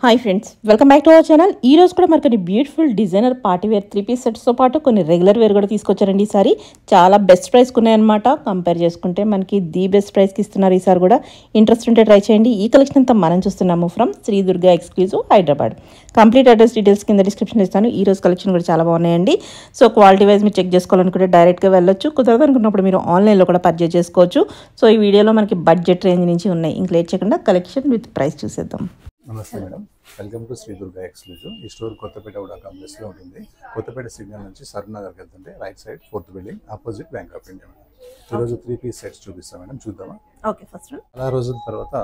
Hi friends, welcome back to our channel. ఈ రోజు కూడా మరి కొన్ని beautiful designer party wear 3 piece సెట్స్తో పాటు కొన్ని రెగ్యులర్ వేర్ కూడా తీసుకొచ్చారండి. ఈసారి చాలా బెస్ట్ ప్రైస్కి ఉన్నాయన్నమాట. కంపేర్ చేసుకుంటే మనకి ది బెస్ట్ ప్రైస్కి ఇస్తున్నారు. ఈసారి కూడా ఇంట్రెస్ట్ ఉంటే ట్రై చేయండి. ఈ కలెక్షన్ అంతా మనం చూస్తున్నాము from Shri Durga exclusive Hyderabad. Complete address details కింద డిస్క్రిప్షన్ ఇస్తాను. ఈ రోజు కలెక్షన్ కూడా చాలా బాగున్నాయండి. సో క్వాలిటీ వైజ్ మీరు చెక్ చేసుకోవాలనుకుంటే డైరెక్ట్గా వెళ్ళొచ్చు, కుదరదు అనుకున్నప్పుడు మీరు ఆన్లైన్లో కూడా పర్చేజ్ చేసుకోవచ్చు. సో ఈ వీడియోలో మనకి బడ్జెట్ రేంజ్ నుంచి ఉన్నాయి. ఇంక లేట్ చేయకుండా కలెక్షన్ విత్ ప్రైస్ చూసేద్దాం. నమస్తే madam, welcome to Shri Durga exclusive. ఈ స్టోర్ కొత్తపేట కూడా కాంప్లెక్స్లో ఉంటుంది. కొత్తపేట సిగ్నల్ నుంచి సర్నగర్కి వెళ్తుంటే right side 4th building opposite bank of India madam. ఈరోజు 3 పీస్ సెట్స్ చూపిస్తాం మేడం, చూద్దామా? ఓకే. ఫస్ట్ చాలా రోజుల తర్వాత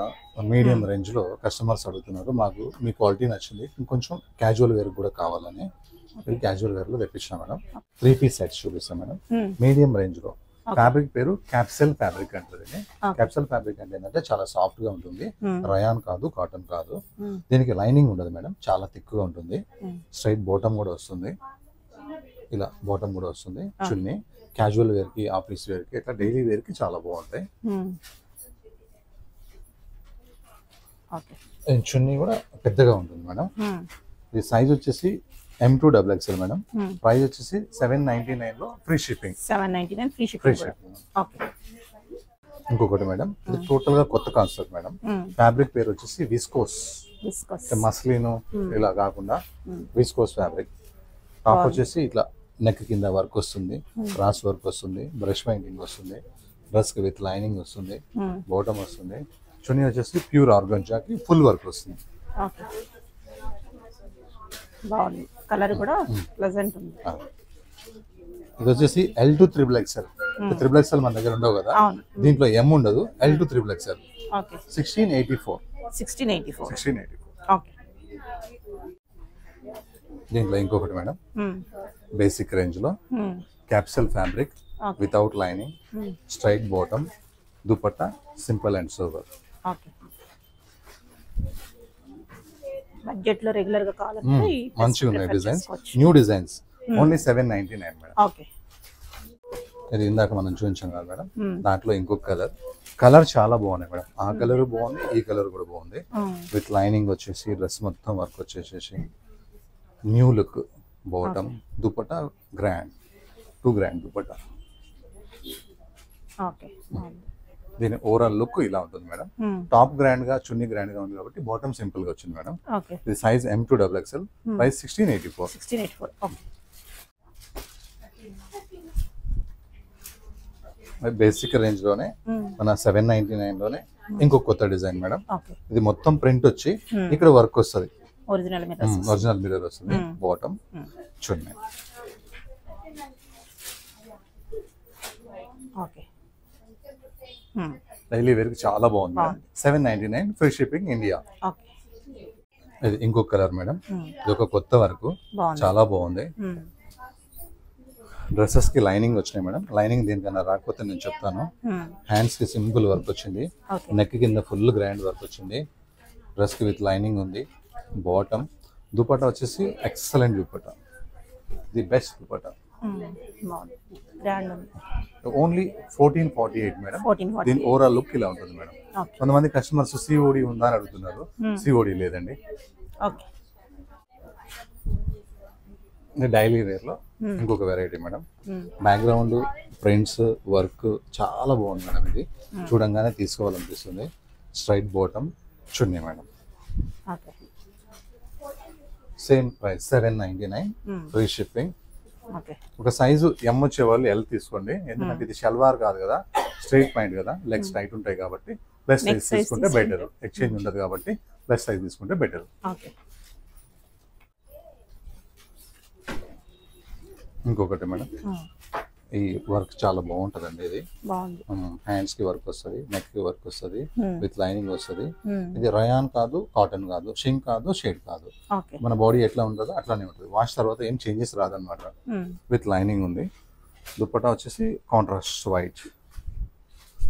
మీడియం రేంజ్లో కస్టమర్స్ అడుగుతున్నారు, మాకు మీ క్వాలిటీ నచ్చింది, ఇంకొంచెం క్యాజువల్ వేర్ కూడా కావాలని క్యాజువల్ వేర్లో తెప్పించాం మేడం. 3 పీస్ సెట్స్ చూపిస్తాం మేడం, మీడియం రేంజ్లో. ఫ్యాబ్రిక్ పేరు క్యాప్సెల్ ఫ్యాబ్రిక్ అంటారు. క్యాప్సెల్ ఫ్యాబ్రిక్ అంటే ఏంటంటే చాలా సాఫ్ట్ గా ఉంటుంది, రయాన్ కాదు, కాటన్ కాదు. దీనికి లైనింగ్ ఉండదు మేడం, చాలా థిక్ గా ఉంటుంది. స్ట్రైట్ బాటమ్ కూడా వస్తుంది, ఇలా బాటమ్ కూడా వస్తుంది. చున్నీ క్యాజువల్ వేర్ కి, ఆఫీస్ వేర్ కి, ఇట్లా డైలీ వేర్ కి చాలా బాగుంటాయి. చున్నీ కూడా పెద్దగా ఉంటుంది మేడం. ఇది సైజ్ వచ్చేసి M2 XXL మేడం. ప్రైస్ వచ్చేసి 799 లో free shipping. 799 free free shipping. Okay. ఇంకొకటి మేడం, ఇది టోటల్ గా కొత్త కాన్సెప్ట్ మేడం. ఫ్యాబ్రిక్ పేరు వచ్చేసి విస్కోస్. మస్లిన్ ఇలా కాకుండా విస్కోస్ ఫ్యాబ్రిక్. టాప్ వచ్చేసి ఇట్లా నెక్ కింద వర్క్ వస్తుంది, క్రాస్ వర్క్ వస్తుంది, బ్రష్ పెయింటింగ్ వస్తుంది, డ్రెస్ కి విత్ లైనింగ్ వస్తుంది, బాటమ్ వస్తుంది. చున్నీ వచ్చేసి ప్యూర్ ఆర్గంజాకి ఫుల్ వర్క్ వస్తుంది. బాగుంది, కలర్ కూడా ప్లెజెంట్ ఉంది. ఇది వచ్చేసి L2 XXL. XXL మన దగ్గర ఉండవు కదా, దీంట్లో M ఉండదు. L2 XXL. ఓకే. 1684. ఓకే. దీంట్లో ఇంకొకటి మేడం, బేసిక్ రేంజ్ లో capsule fabric without lining, straight bottom, dupatta simple and sober. Okay. Budget లో రెగ్యులర్ గా కావాలంటే మంచిగా ఉన్నాయి designs, new designs. Only 799 madam. Okay. ఇది ఇందాక మనం చూపించాం కదా మేడం, దాంట్లో ఇంకొక కలర్ చాలా బాగున్నాయి మేడం. ఆ కలర్ బాగుంది, ఈ కలర్ కూడా బాగుంది. విత్ లైనింగ్ వచ్చేసి డ్రెస్ మొత్తం వర్క్ వచ్చేసేసి new look. Bottom, dupatta grand, 2 grand dupatta. Okay. దీని ఓవరాల్ లుక్ ఇలా ఉంటుంది మేడం. టాప్ గ్రాండ్ గా, చున్నీ గ్రాండ్ గా ఉంది కాబట్టి బాటమ్ సింపుల్ గా వచ్చింది మేడం. ఇది size M2 XXL. Price 1684. Basic range లోనే మన 799 లోనే ఇంకొక కొత్త డిజైన్ మేడం. ఇది మొత్తం ప్రింట్ వచ్చి ఇక్కడ వర్క్ వస్తుంది, ఒరిజినల్ మిర్రర్ వస్తుంది. బాటమ్, చున్నీ. డైలీ వేర్ కి చాలా బాగుంది మేడం. 799 free shipping India. ఇది ఇంకొక కలర్ మేడం, ఇది ఒక కొత్త వర్క్, చాలా బాగుంది. డ్రెస్సెస్ కి లైనింగ్ వచ్చినాయి మేడం. లైనింగ్ దీనికన్నా రాకపోతే నేను చెప్తాను. హ్యాండ్స్ కి సింపుల్ వర్క్ వచ్చింది, నెక్ కింద ఫుల్ గ్రాండ్ వర్క్ వచ్చింది. డ్రెస్ కి విత్ లైనింగ్ ఉంది. బాటమ్, దుపట్టా వచ్చేసి excellent dupatta, the best dupatta. Only 1448 madam. దీని ఓవరాల్ లుక్ ఇలా ఉంటుంది మేడం. కొంతమంది కస్టమర్స్ COD ఉందా అని అడుగుతున్నారు. COD లేదండి. డైలీ వేర్ లో ఇంకొక variety madam. Background prints work చాలా బాగుంది మేడం. ఇది చూడంగానే తీసుకోవాలనిపిస్తుంది. Straight bottom, chunni madam. Same price 799 free shipping. ఒక సైజు M వచ్చే వాళ్ళు L తీసుకోండి, ఎందుకంటే ఇది షల్వార్ కాదు కదా, స్ట్రైట్ పాయింట్ కదా, లెగ్స్ టైట్ ఉంటాయి కాబట్టి ప్లస్ సైజ్ తీసుకుంటే బెటర్. ఎక్స్చేంజ్ ఉండదు కాబట్టి ప్లస్ సైజ్ తీసుకుంటే బెటర్. ఇంకొకటి మేడం, ఈ వర్క్ చాలా బాగుంటదండి. ఇది హ్యాండ్స్ కి వర్క్ వస్తుంది, నెక్ కి వర్క్ వస్తుంది, విత్ లైనింగ్ వస్తుంది. ఇది రయాన్ కాదు, కాటన్ కాదు, షింక్ కాదు, షేడ్ కాదు. మన బాడీ ఎట్లా ఉంటుందో అట్లానే ఉంటుంది. వాష్ తర్వాత ఏం చేంజెస్ రాదనమాట. విత్ లైనింగ్ ఉంది. దుపట్టా వచ్చేసి కాంట్రాస్ట్ వైట్.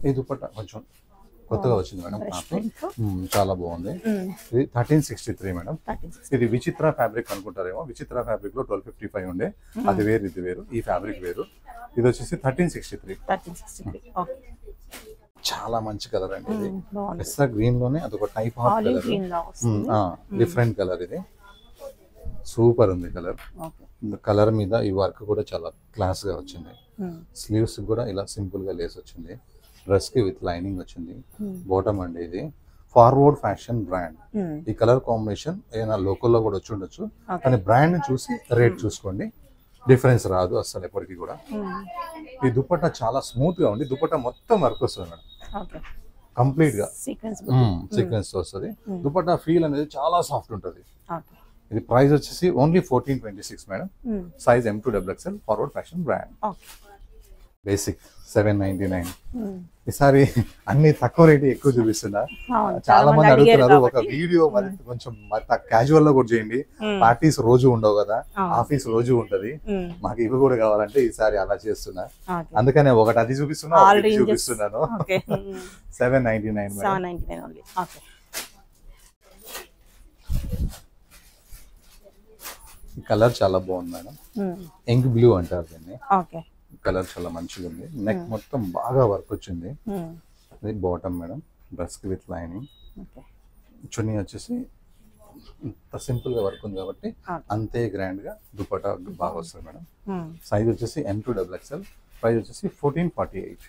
ఈ దుపట్టా కొంచెం కొత్తగా వచ్చింది మేడం, చాలా బాగుంది. ఇది 1363 మేడం. ఇది విచిత్ర ఫ్యాబ్రిక్ అనుకుంటారేమో. విచిత్ర ఫ్యాబ్రిక్ లో 1255 ఉండే, అది వేరు, ఇది వేరు. ఈ ఫ్యాబ్రిక్ వేరు. ఇది వచ్చేసి 1363. చాలా మంచి కలర్ అండి ఇది. బాగుంది. పెస్తా గ్రీన్ లోనే అదొక type of olive colour, green లా వస్తుంది. డిఫరెంట్ కలర్ ఇది. సూపర్ ఉంది కలర్. ఓకే. కలర్ మీద ఈ వర్క్ కూడా చాలా క్లాస్ గా వచ్చింది. స్లీవ్స్ కూడా ఇలా సింపుల్ గా లేస్ వచ్చింది. డ్రెస్ కి విత్ లైనింగ్ వచ్చింది. బాటమ్ అండి ఇది. Forward fashion brand. ఈ కలర్ కాంబినేషన్ ఏదైనా లోకల్లో కూడా వచ్చి ఉండొచ్చు, కానీ బ్రాండ్ చూసి రేట్ చూసుకోండి, డిఫరెన్స్ రాదు అసలు ఎప్పటికీ కూడా. ఈ దుపట్టా చాలా స్మూత్ గా ఉంది. దుపట్టా మొత్తం వర్క్ వస్తుంది మేడం, కంప్లీట్ గా సీక్వెన్స్ వస్తుంది. దుపట్టా ఫీల్ అనేది చాలా సాఫ్ట్ ఉంటుంది. ఇది ప్రైస్ వచ్చేసి only 1426 madam. Size M2XXL, forward fashion brand. Basic 799. ఈసారి అన్ని తక్కువ రేటు ఎక్కువ చూపిస్తున్నా. చాలా మంది అడుగుతున్నారు ఒక వీడియో మరి కొంచెం క్యాజువల్ లో కూడా చేయండి. పార్టీస్ రోజు ఉండవు కదా, ఆఫీస్ రోజు ఉంటది, మాకు ఇవి కూడా కావాలంటే ఈసారి అలా చేస్తున్నా. అందుకనే ఒకటి అది చూపిస్తున్నా, ఒకటి చూపిస్తున్నాను. 799 మేడం. కలర్ చాలా బాగుంది మేడం. ఇంక్ బ్లూ అంటారు దీన్ని. కలర్ చాలా మంచిగా ఉంది. నెక్ మొత్తం బాగా వర్క్ వచ్చింది. ఇది బాటమ్ మేడం, డ్రెస్ కి విత్ లైనింగ్. చున్నీ వచ్చేసి సింపుల్ గా వర్క్ ఉంది కాబట్టి అంతే గ్రాండ్ గా దుపట్టా బాగా వస్తుంది మేడం. సైజ్ వచ్చేసి M2XXL, ప్రైస్ వచ్చేసి 1448.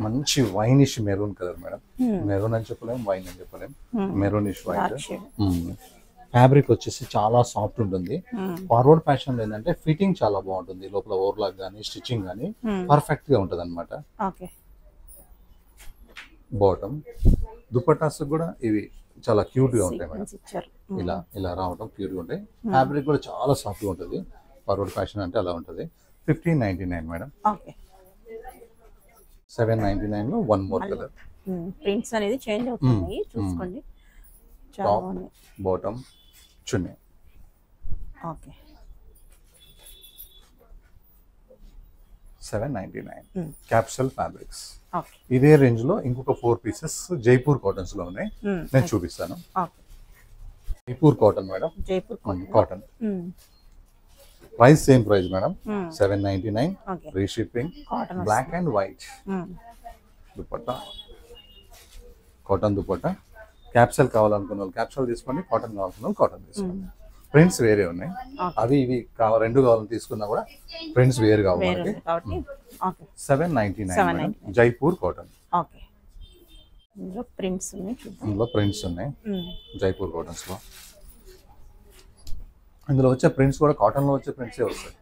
మంచి winish maroon colour madam. Maroon అని చెప్పలేం, వైన్ అని చెప్పలేం, మెరూనిష్ వైట్. ఫ్యాబ్రిక్ వచ్చేసి చాలా సాఫ్ట్ ఉంటుంది. ఫార్వర్డ్ ఫ్యాషన్ ఏంటంటే ఫిట్టింగ్ చాలా బాగుంటుంది. లోపల ఓవర్లాక్ గానీ స్టిచ్చింగ్ గానీ పర్ఫెక్ట్ గా ఉంటది అనమాట. బాటమ్ దుపట్టాస్ కూడా ఇవి చాలా క్యూట్ గా ఉంటాయి మేడం. ఇలా ఇలా రావడం క్యూట్ గా ఉంటాయి. ఫ్యాబ్రిక్ కూడా చాలా సాఫ్ట్ గా ఉంటుంది. ఫార్వర్డ్ ఫ్యాషన్ అంటే అలా ఉంటుంది. 1599 మేడం. 799 లో వన్ మోర్ కలర్. ప్రింట్స్ అనేది చేంజ్ అవుతుంది, చూసుకోండి. టాప్, బాటమ్, చున్నీ. ఓకే. 799 capsule fabrics. ఇదే రేంజ్ లో ఇంకొక 4 పీసెస్ జైపూర్ కాటన్స్ లో ఉన్నాయి, నేను చూపిస్తాను. Jaipur cotton madam, Jaipur cotton. Price same price madam, 799. Free shipping. Black and white dupatta, cotton dupatta. Capsule కావాలనుకున్న వాళ్ళు క్యాప్సూల్ తీసుకోండి, కాటన్ కావాలనుకున్న వాళ్ళు కాటన్ తీసుకోండి. ప్రింట్స్ వేరే ఉన్నాయి, అవి ఇవి రెండు కావాలని తీసుకున్నా కూడా ప్రింట్స్ వేరు కావాలి. 799 జైపూర్ కాటన్. ఇందులో ప్రింట్స్ ఉన్నాయి జైపూర్ కాటన్స్ లో. ఇందులో వచ్చే ప్రింట్స్ కూడా కాటన్ లో వచ్చే ప్రింట్స్ వస్తాయి.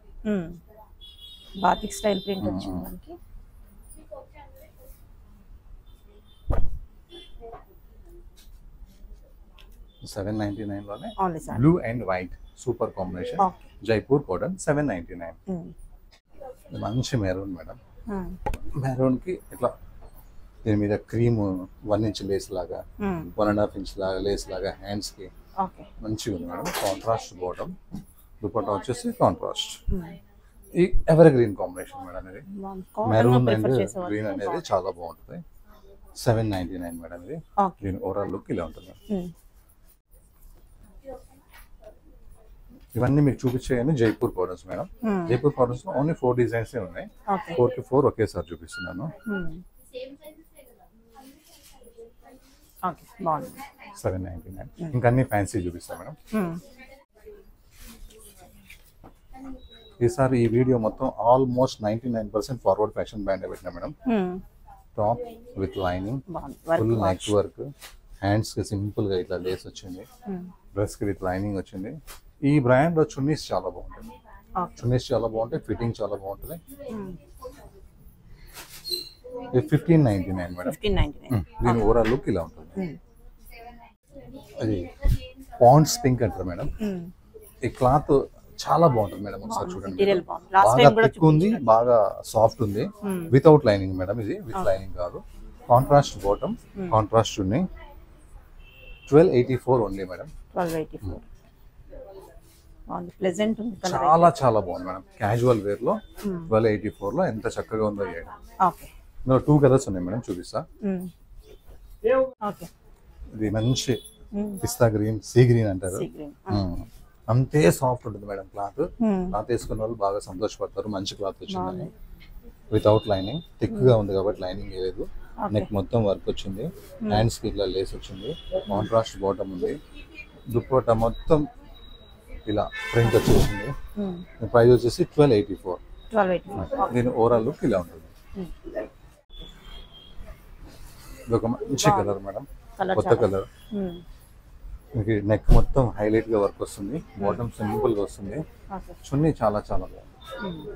బాతిక్ స్టైల్ ప్రింట్ వచ్చింది మనకి. $799 లోనే blue and white super combination. Jaipur cotton 799. మంచి మెరూన్ మేడం. మెరూన్ కి ఇట్లా దీని మీద క్రీమ్ 1 ఇంచ్ లేస్ లాగా, 1.5 ఇంచ్ లాగా లేస్ లాగా హ్యాండ్స్ కి మంచిగా ఉంది మేడం. కాంట్రాస్ట్ బాటమ్, దుపట్టా వచ్చేసి కాంట్రాస్ట్. ఈ ఎవర్ గ్రీన్ కాంబినేషన్ మేడం. ఇది మెరూన్ అండ్ గ్రీన్ అనేది చాలా బాగుంటుంది. 799 మేడం. ఇది దీని ఓవరాల్ లుక్ ఇలా ఉంటుంది. ఇవన్నీ మీకు చూపించేయని Jaipur cottons madam. Jaipur cottons లో ఓన్లీ 4 డిజైన్స్ ఉన్నాయి. 4 కి 4 ఒకేసారి చూపిస్తున్నాను. 799. ఇంకా అన్ని ఫ్యాన్సీ చూపిస్తాను మేడం. ఈసారి ఈ వీడియో మొత్తం ఆల్మోస్ట్ 99% ఫార్వర్డ్ ఫ్యాషన్ బ్రాండ్ పెట్టినా madam. Top with lining, full neck work, hands కి సింపుల్ గా ఇట్లా లేస్ వచ్చింది, డ్రెస్ కి విత్ లైనింగ్ వచ్చింది. ఈ బ్రాండ్ లో చున్నీస్ చాలా బాగుంటుంది. చున్నీస్ చాలా బాగుంటాయి, ఫిట్టింగ్ చాలా బాగుంటుంది. 1599 మేడం. దీని ఓవరాల్ లుక్ ఇలా ఉంటుంది. అది పాండ్స్ పింక్ అంటారు మేడం. ఈ క్లాత్ చాలా బాగుంటుంది మేడం. ఒకసారి చూడండి, బాగా థిక్ ఉంది, బాగా సాఫ్ట్ ఉంది. వితౌట్ లైనింగ్ మేడం, ఇది విత్ లైనింగ్ కాదు. కాంట్రాస్ట్ బాటమ్, కాంట్రాస్ట్ చున్నీ. 1284 ఓన్లీ మేడం. 1284. ప్లెజెంట్ ఉంది, చాలా చాలా బాగుంది మేడం. క్యాజువల్ వేర్ లో 1284 లో ఎంత చక్కగా ఉందో. ఇందులో 2 కలర్స్ ఉన్నాయి మేడం, చూపిస్తా. ఇది మంచి పిస్తా గ్రీన్, సీ గ్రీన్ అంటారు. అంతే సాఫ్ట్ ఉంటుంది మేడం క్లాత్. క్లాత్ వేసుకున్న వాళ్ళు బాగా సంతోషపడతారు, మంచి క్లాత్ వచ్చిందని. వితౌట్ లైనింగ్, థిక్ గా ఉంది కాబట్టి లైనింగ్ లేదు. నెక్ మొత్తం వర్క్ వచ్చింది, హ్యాండ్స్ కి ఇట్లా లేస్ వచ్చింది, కాంట్రాస్ట్ బాటమ్ ఉంది, దుపట్టా మొత్తం ఇలా ప్రింట్ వచ్చేసింది. ప్రైస్ వచ్చేసి 1284. దీని ఓవరాల్ లుక్ ఇలా ఉంటుంది. ఇది ఒక మంచి కలర్ మేడం, కొత్త కలర్. మీకు నెక్ మొత్తం హైలైట్ గా వర్క్ వస్తుంది, బాటమ్ సింపుల్ గా వస్తుంది, చున్నీ చాలా చాలా బాగుంది.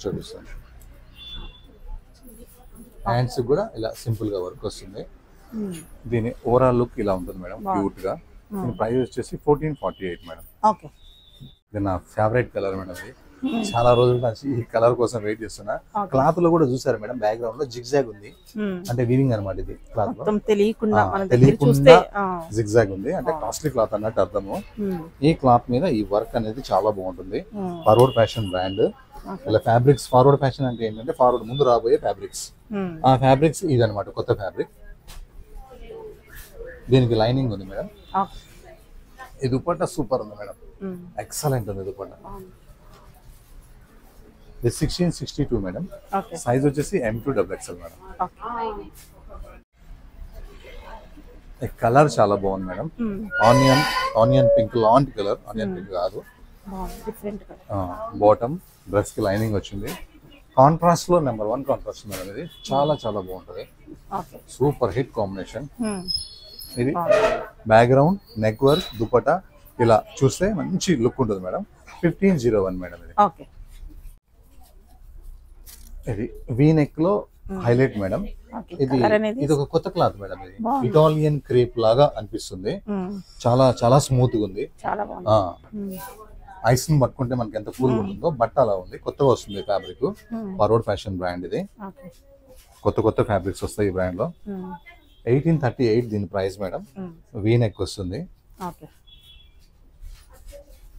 చూపిస్తాను, హ్యాండ్స్ కూడా ఇలా సింపుల్ గా వర్క్ వస్తుంది. దీని ఓవరాల్ లుక్ ఇలా ఉంటుంది మేడం, క్యూట్ గా. దీని ప్రైస్ వచ్చేసి 1448 మేడం. ఇది నా ఫేవరెట్ కలర్ మేడం. ఇది చాలా రోజుల నుంచి ఈ కలర్ కోసం వెయిట్ చేస్తున్నా. క్లాత్ లో కూడా చూసారు మేడం, బ్యాక్గ్రౌండ్ లో జిగ్జాగ్ ఉంది, అంటే వీవింగ్ అనమాట. ఇది క్లాత్ లో తెలియకుండా జిగ్జాగ్ ఉంది, అంటే కాస్ట్లీ క్లాత్ అన్నట్టు అర్థము. ఈ క్లాత్ మీద ఈ వర్క్ అనేది చాలా బాగుంటుంది. Forward fashion brand. ఇలా ఫ్యాబ్రిక్స్ ఫార్వర్డ్ ఫ్యాషన్ అంటే ఏంటంటే ఫార్వర్డ్ ముందు రాబోయే ఫ్యాబ్రిక్స్, ఆ ఫ్యాబ్రిక్స్ ఇది అనమాట, కొత్త ఫ్యాబ్రిక్. దీనికి లైనింగ్ ఉంది మేడం. ఈ దుపట్టా సూపర్ ఉంది మేడం, ఎక్సలెంట్ ఉంది దుపట్టా. ఇది 1662 మేడం. సైజ్ వచ్చేసి M2XXL మేడం. ఈ కలర్ చాలా బాగుంది మేడం, ఆనియన్ పింక్ లాంటి కలర్, ఆనియన్ పింక్ కాదు. బాటమ్ డ్రెస్ కి లైనింగ్ వచ్చింది, కాంట్రాస్ట్ లో నెంబర్ 1 కాంట్రాస్ట్ మేడం. ఇది చాలా చాలా బాగుంటది, సూపర్ హిట్ కాంబినేషన్. ఇది బ్యాక్గ్రౌండ్, నెక్ వర్క్, దుపట్టా ఇలా చూస్తే మంచి లుక్ ఉంటుంది మేడం. 1501 మేడం. ఇది వీ నెక్ లో హైలైట్ మేడం. ఇది ఒక కొత్త క్లాత్ మేడం. ఇది ఇటాలియన్ క్రేప్ లాగా అనిపిస్తుంది, చాలా చాలా స్మూత్ గా ఉంది. ఐస్ ని పట్టుకుంటే మనకి ఎంత కూల్ ఉంటుందో బట్ట అలా ఉంది. కొత్తగా వస్తుంది ఫ్యాబ్రిక్, ఫార్వర్డ్ ఫ్యాషన్ బ్రాండ్. ఇది కొత్త ఫ్యాబ్రిక్స్ వస్తాయి ఈ బ్రాండ్ లో. 1838 దీని ప్రైస్ మేడం. వీ నెక్ వస్తుంది.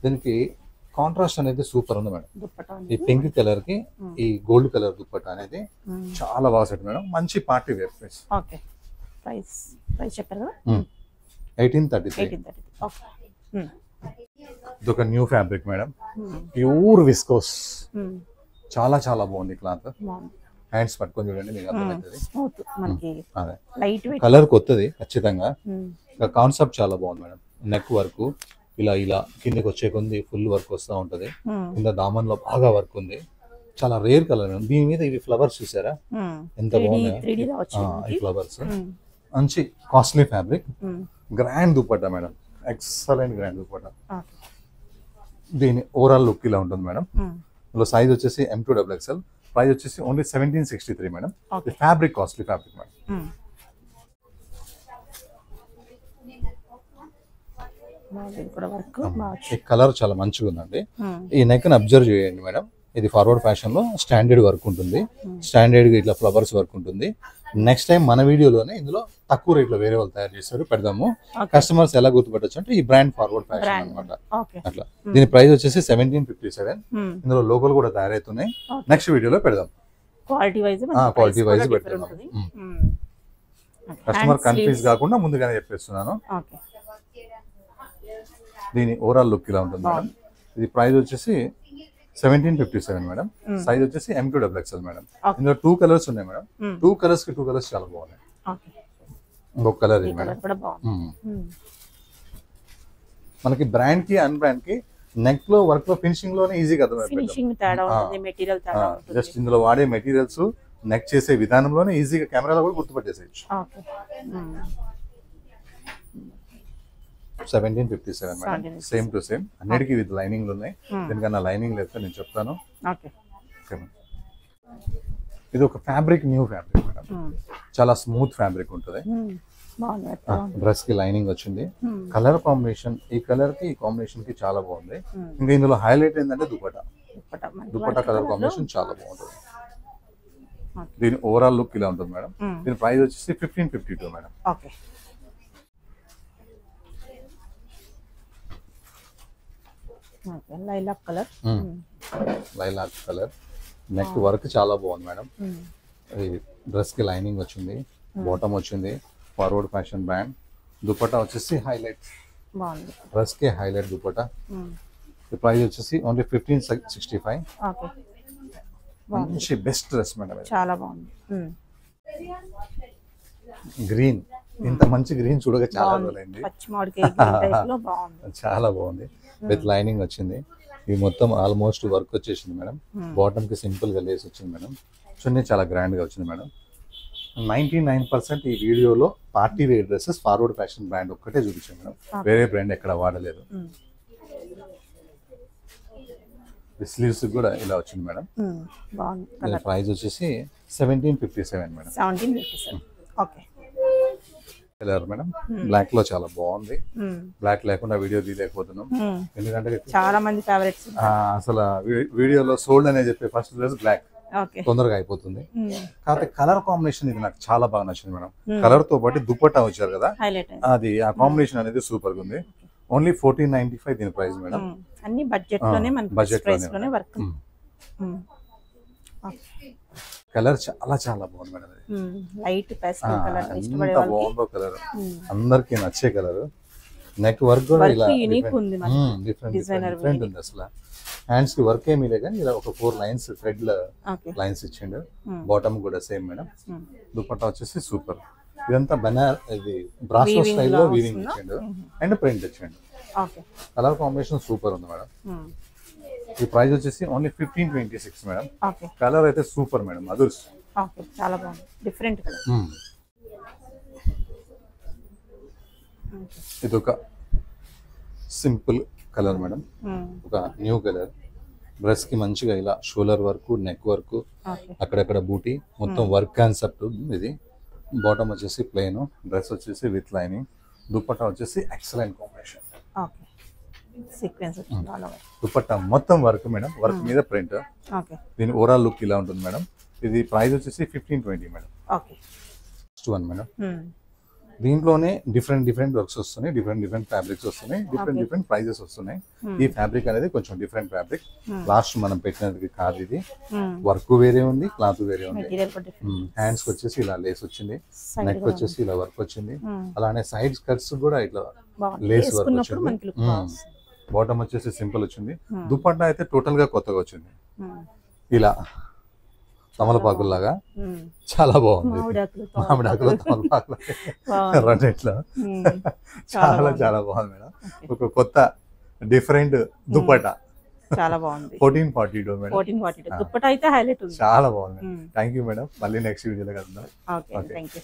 దీనికి కాంట్రాస్ట్ అనేది సూపర్ ఉంది మేడం. ఈ పింక్ కలర్ కి ఈ గోల్డ్ కలర్ దుపట్టా అనేది చాలా బాగా సెట్ మేడం. మంచి పార్టీ వేర్ ప్రైస్. 1833. ఇది ఒక new fabric madam, pure viscose. చాలా చాలా బాగుంది క్లాత్. హ్యాండ్స్ పట్టుకొని చూడండి మీకు అర్థమవుతుంది. అదే కలర్ కొత్తది ఖచ్చితంగా. కాన్సెప్ట్ చాలా బాగుంది మేడం. నెక్ వర్క్ ఇలా కిందకి వచ్చే కొంది ఫుల్ వర్క్ వస్తూ ఉంటది. కింద దామన్ లో బాగా వర్క్ ఉంది. చాలా రేర్ కలర్. దీని మీద ఇవి ఫ్లవర్స్ చూసారా ఎంత బాగున్నాయి. ఈ ఫ్లవర్స్ మంచి costly fabric. Grand dupatta madam, excellent grand dupatta. దీని ఓవరాల్ లుక్ ఇలా ఉంటుంది మేడం. ఇందులో సైజ్ వచ్చేసి M2XXL. ప్రైస్ వచ్చేసి only 1763 madam. Fabric costly fabric madam. ఈ కలర్ చాలా మంచిగా ఉందండి. ఈ నెక్ ని అబ్జర్వ్ చేయండి మేడం. ఇది ఫార్వర్డ్ ఫ్యాషన్ లో స్టాండర్డ్ వర్క్ ఉంటుంది, స్టాండర్డ్ గా ఇట్లా ఫ్లవర్స్ వర్క్ ఉంటుంది. నెక్స్ట్ టైం మన వీడియోలోనే ఇందులో తక్కువ రేట్ లో వేరే వాళ్ళు తయారు చేస్తారు, పెడదాము. కస్టమర్స్ ఎలా గుర్తుపట్టచ్చు అంటే ఈ బ్రాండ్ ఫార్వర్డ్ ఫ్యాషన్ అనమాట. అట్లా దీని ప్రైస్ వచ్చేసి 1757. ఇందులో లోగోలు కూడా తయారవుతున్నాయి. నెక్స్ట్ వీడియోలో పెడదాం, క్వాలిటీ వైజ్ పెడతాం. కస్టమర్ కన్ఫ్యూజ్ కాకుండా ముందుగానే చెప్పేస్తున్నాను. దీని ఓవరాల్ లుక్ ఇలా ఉంటుంది మేడం. ఇది ప్రైస్ వచ్చేసి 1757 మేడం. సైజ్ వచ్చేసి M2XXL మేడం. ఇందులో 2 కలర్స్ ఉన్నాయి మేడం. 2 కలర్స్ కి 2 కలర్స్ చాలా బాగున్నాయి. ఇంకొక కలర్ ఇది మేడం. మనకి బ్రాండ్ కి అన్ బ్రాండ్ కి నెక్ లో వర్క్ లో ఫినిషింగ్ లోనే ఈజీగా అర్థమైపోతుంది. జస్ట్ ఇందులో వాడే మెటీరియల్స్, నెక్ చేసే విధానంలోనే ఈజీగా కెమెరాలో కూడా గుర్తుపట్టేసేయచ్చు. 1757 మేడం. సేమ్ టు సేమ్, అన్నిటికీ విత్ లైనింగ్ ఉన్నాయి. దీనికన్నా లైనింగ్ లేకపోతే నేను చెప్తాను. ఇది ఒక ఫ్యాబ్రిక్, న్యూ ఫ్యాబ్రిక్ మేడం. చాలా స్మూత్ ఫ్యాబ్రిక్ ఉంటుంది. డ్రెస్ కి లైనింగ్ వచ్చింది. కలర్ కాంబినేషన్, ఈ కలర్ కి ఈ కాంబినేషన్ కి చాలా బాగుంది. ఇంకా ఇందులో హైలైట్ ఏంటంటే దుపట్టా కలర్ కాంబినేషన్ చాలా బాగుంటుంది. దీని ఓవరాల్ లుక్ ఇలా ఉంటుంది మేడం. దీని ప్రైస్ వచ్చేసి 1552 madam. Lilac colour. Neck work చాలా బాగుంది మేడం. డ్రెస్ కి లైనింగ్ వచ్చింది, బాటమ్ వచ్చింది, ఫార్వర్డ్ ఫ్యాషన్ బ్రాండ్. దుపట్టా వచ్చేసి హైలైట్, డ్రెస్ కి హైలైట్ దుపట్టా. ప్రైస్ వచ్చేసి ఓన్లీ 1565. మంచి బెస్ట్ డ్రెస్ మేడం ఇది. చాలా బాగుంది. గ్రీన్, ఇంత మంచి గ్రీన్ చూడగా చాలా రోజులైంది. పచ్చి మామిడికాయ గ్రీన్ టైప్ లో బాగుంది. చాలా బాగుంది. విత్ లైనింగ్ వచ్చింది. ఇది మొత్తం ఆల్మోస్ట్ వర్క్ వచ్చేసింది మేడం. బాటమ్ కి సింపుల్ గా లేస్ వచ్చింది మేడం. చున్నీ చాలా గ్రాండ్ గా వచ్చింది మేడం. 99% ఈ వీడియోలో party wear dresses forward fashion brand ఒక్కటే చూపించాను మేడం. వేరే బ్రాండ్ ఎక్కడ వాడలేదు. స్లీవ్స్ కూడా ఇలా వచ్చింది మేడం. బాగుంది. ప్రైస్ వచ్చేసి 1757 madam. 1757. Okay. Colour madam black లో చాలా బాగుంది. బ్లాక్ లేకుండా వీడియో తీయలేకపోతున్నాం ఎందుకంటే చాలా మంది ఫేవరెట్స్. అసలు వీడియోలో సోల్డ్ అనే చెప్పే ఫస్ట్ డ్రెస్ బ్లాక్ తొందరగా అయిపోతుంది. కాకపోతే కలర్ కాంబినేషన్ ఇది నాకు చాలా బాగా నచ్చింది మేడం. కలర్ తో పాటు దుపట్టా వచ్చారు కదా, అది ఆ కాంబినేషన్ అనేది సూపర్ గా ఉంది. ఓన్లీ 1495 దీని ప్రైస్ మేడం. అన్ని బడ్జెట్ లోనే మనకి బడ్జెట్ లోనే వర్క్. కలర్ చాలా చాలా బాగుంది మేడం. లైట్ పేస్టల్ కలర్ ఇష్టపడే వాళ్ళకి బాగుందో కలర్, అందరికి నచ్చే కలర్. నెక్ వర్క్ కూడా ఇలా యూనిక్ ఉంది మనకి. డిఫరెంట్ ఉంది అసలు. హ్యాండ్స్ కి వర్క్ ఏమీ లేదు కానీ ఇలా ఒక 4 లైన్స్ థ్రెడ్ లైన్స్ ఇచ్చిండు. బాటమ్ కూడా సేమ్ మేడం. దుపట్టా వచ్చేసి సూపర్. ఇదంతా ఇది బ్రాసో స్టైల్లో వీవింగ్ ఇచ్చిండు అండ్ ప్రింట్ ఇచ్చిండు. కలర్ కాంబినేషన్ సూపర్ ఉంది మేడం. ఈ ప్రైస్ వచ్చేసి ఓన్లీ 1526 మేడం. కలర్ అయితే సూపర్ మేడం. అదుర్స్ చాలా బాగుంది. Different colour. ఇది ఒక సింపుల్ కలర్ మేడం. ఒక న్యూ కలర్. డ్రెస్ కి మంచిగా ఇలా షోల్డర్ వర్క్, నెక్ వర్క్, అక్కడక్కడ బూటీ, మొత్తం వర్క్ కాన్సెప్ట్ ఇది. బాటమ్ వచ్చేసి ప్లెయిన్, డ్రెస్ వచ్చేసి విత్ లైనింగ్, దుపట్టా వచ్చేసి ఎక్సలెంట్ కాంబినేషన్. దుపట్టా మొత్తం వర్క్ మేడం. వర్క్ మీద ప్రింట్. దీని ఓవరాల్ లుక్ ఇలా ఉంటుంది మేడం. ఇది ప్రైస్ వచ్చేసి 1520 మేడం. Next one madam. దీంట్లోనే డిఫరెంట్ వర్క్స్ వస్తున్నాయి, డిఫరెంట్ ఫ్యాబ్రిక్స్ వస్తున్నాయి, డిఫరెంట్ ప్రైజెస్ వస్తున్నాయి. ఈ ఫ్యాబ్రిక్ అనేది కొంచెం డిఫరెంట్ ఫ్యాబ్రిక్. లాస్ట్ మనం పెట్టినది కాదు ఇది. వర్క్ వేరే ఉంది, క్లాత్ వేరే ఉంది. హ్యాండ్స్ వచ్చేసి ఇలా లేస్ వచ్చింది, నెక్ వచ్చేసి ఇలా వర్క్ వచ్చింది. అలానే సైడ్ స్కర్ట్స్ కూడా ఇట్లా లేస్ వర్క్ వచ్చింది. బాటమ్ వచ్చేసి సింపుల్ వచ్చింది. దుపట్టా అయితే టోటల్ గా కొత్తగా వచ్చింది. ఇలా తమలపాకుల్లాగా చాలా బాగుంది. మామిడాకులు తమలపాకులు రెండిట్లో చాలా చాలా బాగుంది మేడం. ఒక కొత్త డిఫరెంట్ దుపట్టా చాలా బాగుంది. 1442 మేడం. 1442 దుపట్టా అయితే హైలైట్ ఉంది. చాలా బాగుంది. Thank you madam. మళ్ళీ నెక్స్ట్ వీడియోలో కలుద్దాం. Okay, thank you.